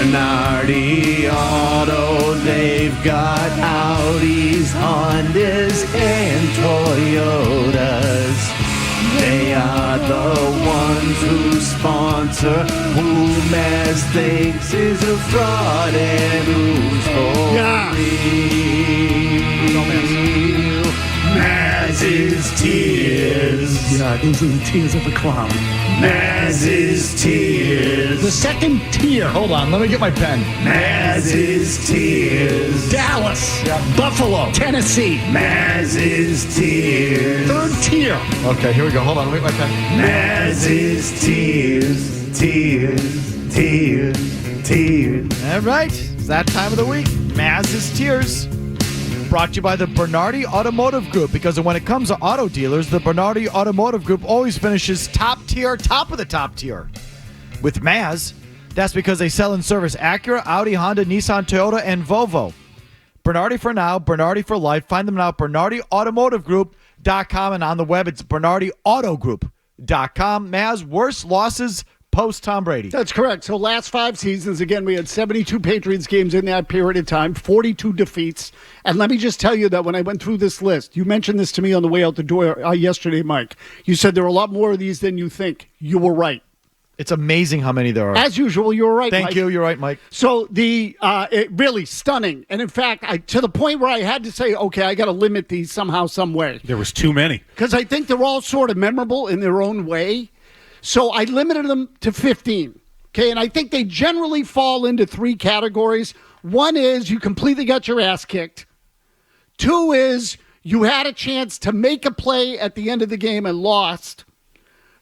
Bernardi Auto, they've got Audis, Hondas, and Toyotas. They are the ones who sponsor who Mazz thinks is a fraud and who's for real. Mazz's tears. Yeah, these are the tears of a clown. Mazz's tears. The second tier. Hold on, let me get my pen. Mazz's tears. Dallas. Buffalo. Tennessee. Mazz's tears. Third tier. Okay, here we go. Hold on, let me get my pen. Mazz's tears. Tears. Tears. Tears. All right, it's that time of the week. Mazz's Tears. Brought to you by the Bernardi Automotive Group, because when it comes to auto dealers, the Bernardi Automotive Group always finishes top of the top tier. With Mazz, that's because they sell and service Acura, Audi, Honda, Nissan, Toyota, and Volvo. Bernardi for now, Bernardi for life. Find them now at BernardiAutomotiveGroup.com, and on the web it's BernardiAutoGroup.com. Mazz, worst losses post Tom Brady. That's correct. So last 5 seasons, again, we had 72 Patriots games in that period of time, 42 defeats. And let me just tell you that when I went through this list, you mentioned this to me on the way out the door yesterday, Mike. You said there are a lot more of these than you think. You were right. It's amazing how many there are. As usual, you were right, Thank Mike. you. You're right, Mike. So it really stunning. And in fact, to the point where I had to say, okay, I got to limit these somehow, some way. There was too many. Because I think they're all sort of memorable in their own way. So I limited them to 15. Okay, and I think they generally fall into 3 categories. One is you completely got your ass kicked. 2 is you had a chance to make a play at the end of the game and lost.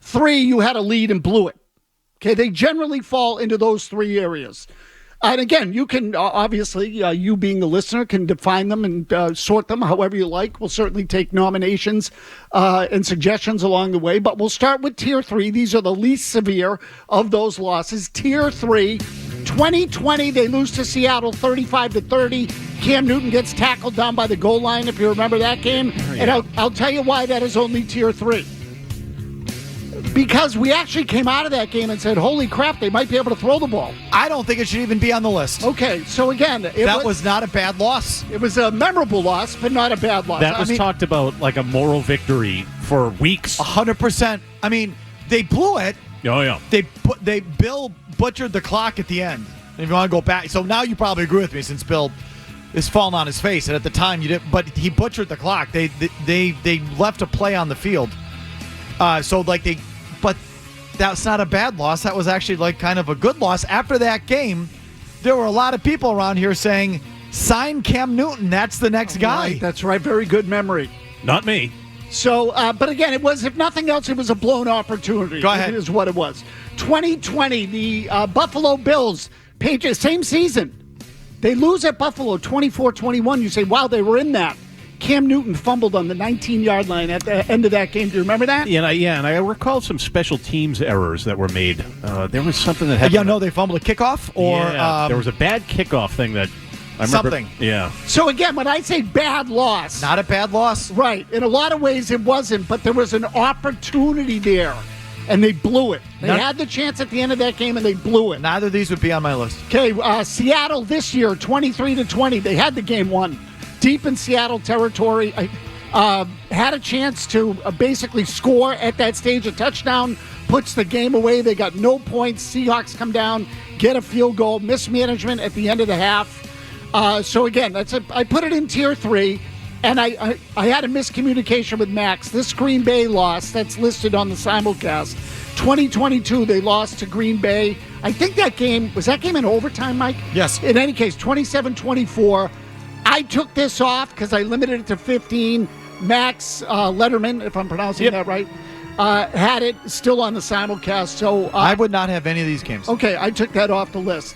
3, you had a lead and blew it. Okay, they generally fall into those 3 areas. And again, you can obviously, you being the listener, can define them and sort them however you like. We'll certainly take nominations and suggestions along the way. But we'll start with Tier 3. These are the least severe of those losses. Tier 3, 2020, they lose to Seattle 35-30. Cam Newton gets tackled down by the goal line, if you remember that game. Oh, yeah. And I'll tell you why that is only Tier 3. Because we actually came out of that game and said, holy crap, they might be able to throw the ball. I don't think it should even be on the list. Okay, so again, that was not a bad loss. It was a memorable loss, but not a bad loss. That was talked about like a moral victory for weeks. 100%. I mean, they blew it. Oh, yeah. Bill butchered the clock at the end. If you want to go back. So now you probably agree with me, since Bill is falling on his face. And at the time, you didn't. But he butchered the clock. They left a play on the field. But that's not a bad loss. That was actually like kind of a good loss. After that game, there were a lot of people around here saying, sign Cam Newton. That's the next guy. Right, that's right. Very good memory. Not me. So, but again, it was, if nothing else, it was a blown opportunity. Go ahead. It is what it was. 2020, the Buffalo Bills, Patriots, same season. They lose at Buffalo 24-21. You say, wow, they were in that. Cam Newton fumbled on the 19-yard line at the end of that game. Do you remember that? Yeah, and I recall some special teams errors that were made. There was something that happened. Yeah, no, they fumbled a kickoff? Or there was a bad kickoff thing that I remember. Something. Yeah. So again, when I say bad loss. Not a bad loss. Right. In a lot of ways it wasn't, but there was an opportunity there, and they blew it. They had the chance at the end of that game, and they blew it. Neither of these would be on my list. Okay, Seattle this year, 23-20. They had the game won. Deep in Seattle territory, had a chance to basically score at that stage. A touchdown puts the game away. They got no points. Seahawks come down, get a field goal, mismanagement at the end of the half. So again, I put it in Tier 3, and I had a miscommunication with Max. This Green Bay loss that's listed on the simulcast, 2022, they lost to Green Bay. I think was that game in overtime, Mike? Yes. In any case, 27-24. I took this off because I limited it to 15. Max Letterman, if I'm pronouncing that right, had it still on the simulcast. So I would not have any of these games. Okay, I took that off the list.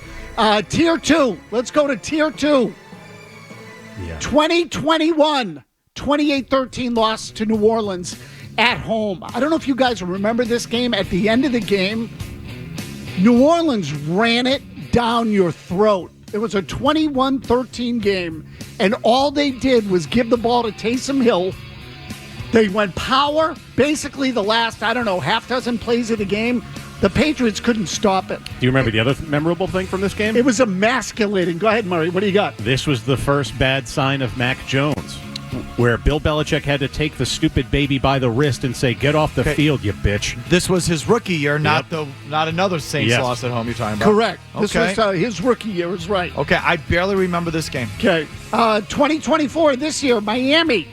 Tier 2. Let's go to Tier 2. Yeah. 2021, 28-13 loss to New Orleans at home. I don't know if you guys remember this game. At the end of the game, New Orleans ran it down your throat. It was a 21-13 game, and all they did was give the ball to Taysom Hill. They went power, basically the last, half dozen plays of the game. The Patriots couldn't stop it. Do you remember the other memorable thing from this game? It was emasculating. Go ahead, Murray. What do you got? This was the first bad sign of Mac Jones, where Bill Belichick had to take the stupid baby by the wrist and say, "Get off the field, you bitch." This was his rookie year, not another Saints Yes. loss at home you're talking about. Correct. This Okay. was his rookie year. Is right. Okay, I barely remember this game. Okay. 2024 this year, Miami,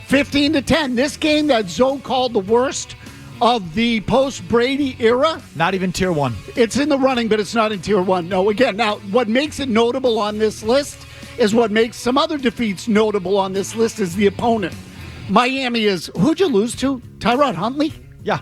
15-10. This game that Zoe called the worst of the post-Brady era. Not even tier 1. It's in the running, but it's not in tier 1. No, again, now what makes it notable on this list is what makes some other defeats notable on this list is the opponent. Miami is, who'd you lose to? Tyrod Huntley? Yeah.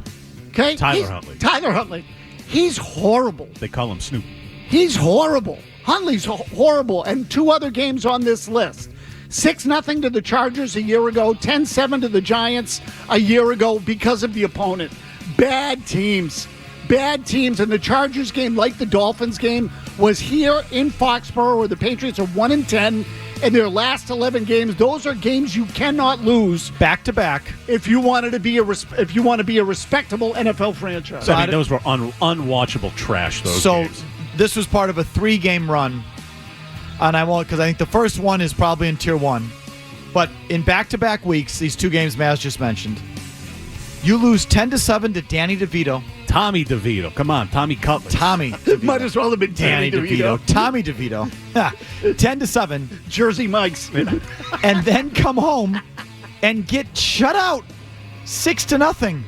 Okay. Tyler Huntley. Tyler Huntley. He's horrible. They call him Snoop. He's horrible. Huntley's horrible. And 2 other games on this list. 6-0 to the Chargers a year ago, 10-7 to the Giants a year ago because of the opponent. Bad teams. Bad teams. And the Chargers game, like the Dolphins game, was here in Foxborough where the Patriots are 1-10 in their last 11 games. Those are games you cannot lose Back to back. if you wanted to be if you want to be a respectable NFL franchise. I mean, those were unwatchable trash, those So games. this was part of a 3-game run. And I won't, because I think the first one is probably in tier 1. But in back-to-back weeks, these 2 games Mazz just mentioned, you lose 10-7 to Danny DeVito. Tommy DeVito. Come on, Tommy Cutler. Tommy DeVito. Might as well have been Danny DeVito. Tommy DeVito. 10-7. Jersey Mike's. And then come home and get shut out 6-0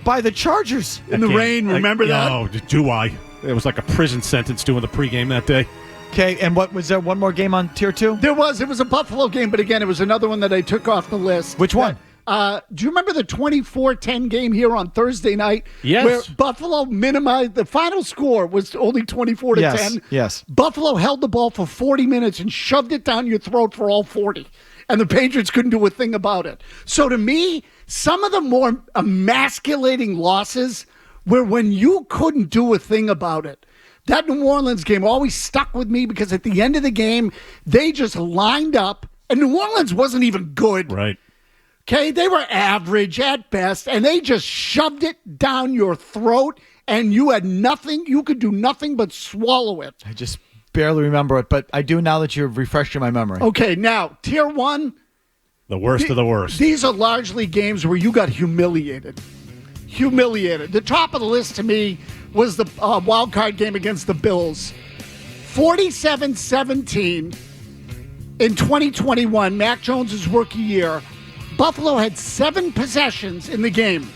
by the Chargers. In the rain, remember that? Oh, do I? It was like a prison sentence doing the pregame that day. Okay, and what was there one more game on tier 2? It was a Buffalo game, but again, it was another one that I took off the list. Which one? Do you remember the 24-10 game here on Thursday night? Yes. Where Buffalo minimized, the final score was only 24-10. Yes. Buffalo held the ball for 40 minutes and shoved it down your throat for all 40. And the Patriots couldn't do a thing about it. So to me, some of the more emasculating losses were when you couldn't do a thing about it. That New Orleans game always stuck with me because at the end of the game, they just lined up, and New Orleans wasn't even good. Right. Okay, they were average at best, and they just shoved it down your throat, and you had nothing, you could do nothing but swallow it. I just barely remember it, but I do now that you've refreshed my memory. Okay, now, tier 1. The worst of the worst. These are largely games where you got humiliated. Humiliated. The top of the list to me was the wild card game against the Bills. 47-17 in 2021, Mac Jones' rookie year. Buffalo had 7 possessions in the game,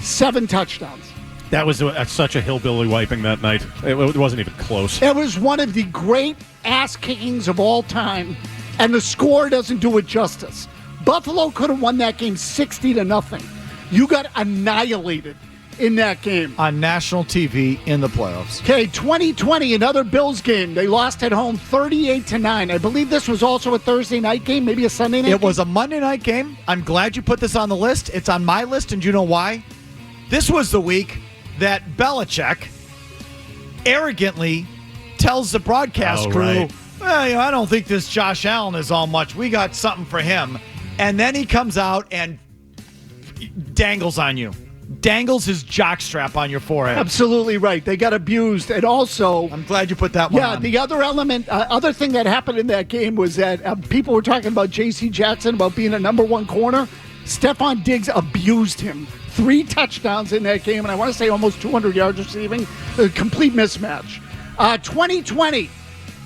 7 touchdowns. That was such a hillbilly wiping that night. It wasn't even close. It was one of the great ass kickings of all time, and the score doesn't do it justice. Buffalo could have won that game 60-0. You got annihilated in that game. On national TV in the playoffs. Okay, 2020, another Bills game. They lost at home 38-9. I believe this was also a Thursday night game, maybe a Sunday night game. It was a Monday night game. I'm glad you put this on the list. It's on my list, and you know why? This was the week that Belichick arrogantly tells the broadcast crew, right. well, I don't think this Josh Allen is all much. We got something for him. And then he comes out and dangles on you. Dangles his jockstrap on your forehead. Absolutely right. They got abused. And also, I'm glad you put that one on. yeah, the other element, other thing that happened in that game was that people were talking about J.C. Jackson, about being a number 1 corner. Stephon Diggs abused him. 3 touchdowns in that game, and I want to say almost 200 yards receiving. A complete mismatch. 2020,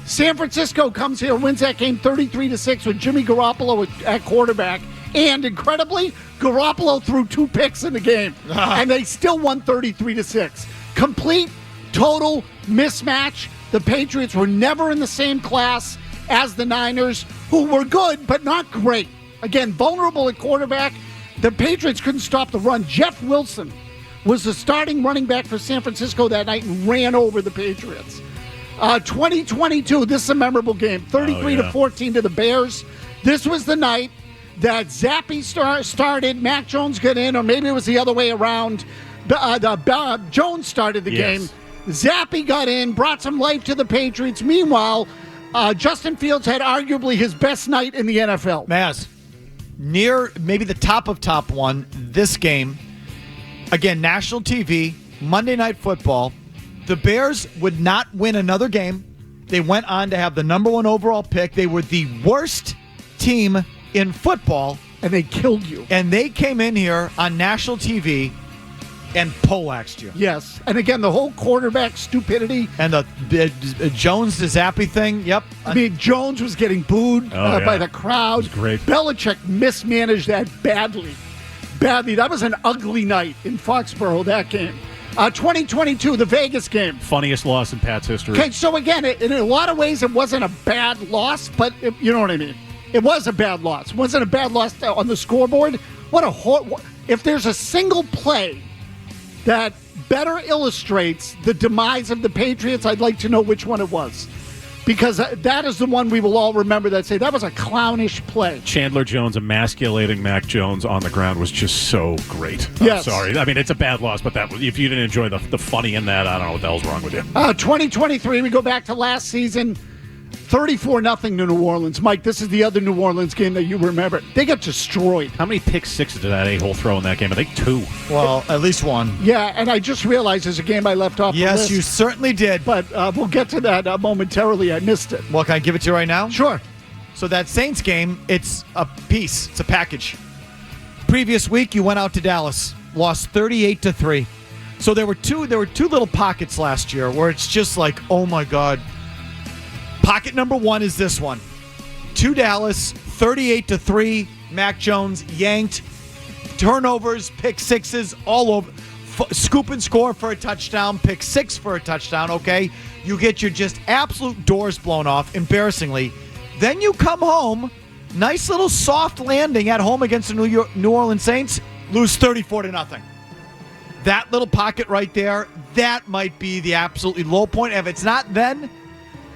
San Francisco comes here, wins that game 33-6 with Jimmy Garoppolo at quarterback. And incredibly, Garoppolo threw 2 picks in the game, and they still won 33-6. Complete, total mismatch. The Patriots were never in the same class as the Niners, who were good but not great. Again, vulnerable at quarterback. The Patriots couldn't stop the run. Jeff Wilson was the starting running back for San Francisco that night and ran over the Patriots. 2022, this is a memorable game. 33-14 to the Bears. This was the night that Zappe started, Mac Jones got in, or maybe it was the other way around. Jones started the game. Zappe got in, brought some life to the Patriots. Meanwhile, Justin Fields had arguably his best night in the NFL. Mazz, near maybe the top of top one, this game, again, national TV, Monday Night Football. The Bears would not win another game. They went on to have the number 1 overall pick. They were the worst team in football. And they killed you. And they came in here on national TV and poleaxed you. Yes. And again, the whole quarterback stupidity. And the Jones to Zappy thing, yep. I mean, Jones was getting booed by the crowd. It was great. Belichick mismanaged that badly. Badly. That was an ugly night in Foxborough, that game. 2022, the Vegas game. Funniest loss in Pat's history. Okay, so again, in a lot of ways, it wasn't a bad loss, but you know what I mean. It was a bad loss. It wasn't a bad loss on the scoreboard. If there's a single play that better illustrates the demise of the Patriots, I'd like to know which one it was. Because that is the one we will all remember that say that was a clownish play. Chandler Jones emasculating Mac Jones on the ground was just so great. Yes. I'm sorry. I mean, it's a bad loss, but if you didn't enjoy the funny in that, I don't know what the hell's wrong with you. 2023, we go back to last season. 34-0 to New Orleans. Mike, this is the other New Orleans game that you remember. They got destroyed. How many pick sixes did that a-hole throw in that game? I think 2. Well, at least 1. Yeah, and I just realized there's a game I left off the Yes, list. you certainly did. But we'll get to that momentarily. I missed it. Well, can I give it to you right now? Sure. So that Saints game, it's a piece. It's a package. Previous week, you went out to Dallas, lost 38-3. So there were two little pockets last year where it's just like, oh my God. Pocket number 1 is this one. To Dallas, 38-3. Mac Jones yanked. Turnovers, pick sixes, all over. Scoop and score for a touchdown. Pick 6 for a touchdown, okay? You get your just absolute doors blown off, embarrassingly. Then you come home. Nice little soft landing at home against the New Orleans Saints. Lose 34-0. That little pocket right there, that might be the absolutely low point. If it's not then,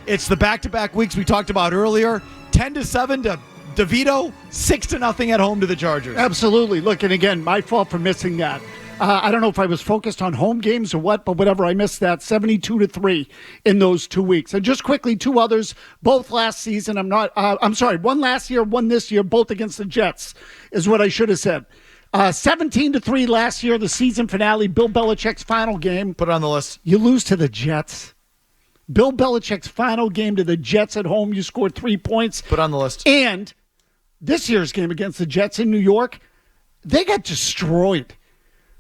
it's the back-to-back weeks we talked about earlier. 10-7 to DeVito, 6-0 at home to the Chargers. Absolutely. Look, and again, my fault for missing that. I don't know if I was focused on home games or what, but whatever, I missed that. 72-3 in those 2 weeks. And just quickly, 2 others, both last season. I'm sorry, one last year, one this year, both against the Jets is what I should have said. 17-3 last year, the season finale, Bill Belichick's final game. Put it on the list. You lose to the Jets. Bill Belichick's final game to the Jets at home, you scored 3 points. Put on the list. And this year's game against the Jets in New York, they got destroyed.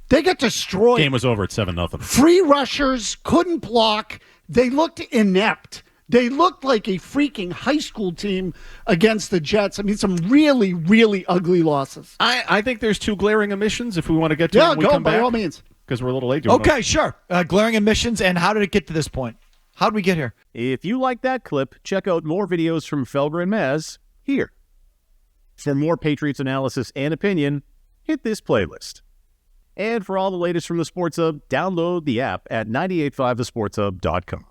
Game was over at 7-0. Free rushers couldn't block. They looked inept. They looked like a freaking high school team against the Jets. I mean, some really, really ugly losses. I think there's 2 glaring omissions if we want to get to them when we go come by back. all means. Because we're a little late. Okay, sure. Glaring omissions, and how did it get to this point? How did we get here? If you like that clip, check out more videos from Felger and Mazz here. For more Patriots analysis and opinion, hit this playlist. And for all the latest from the Sports Hub, download the app at 985thesportshub.com.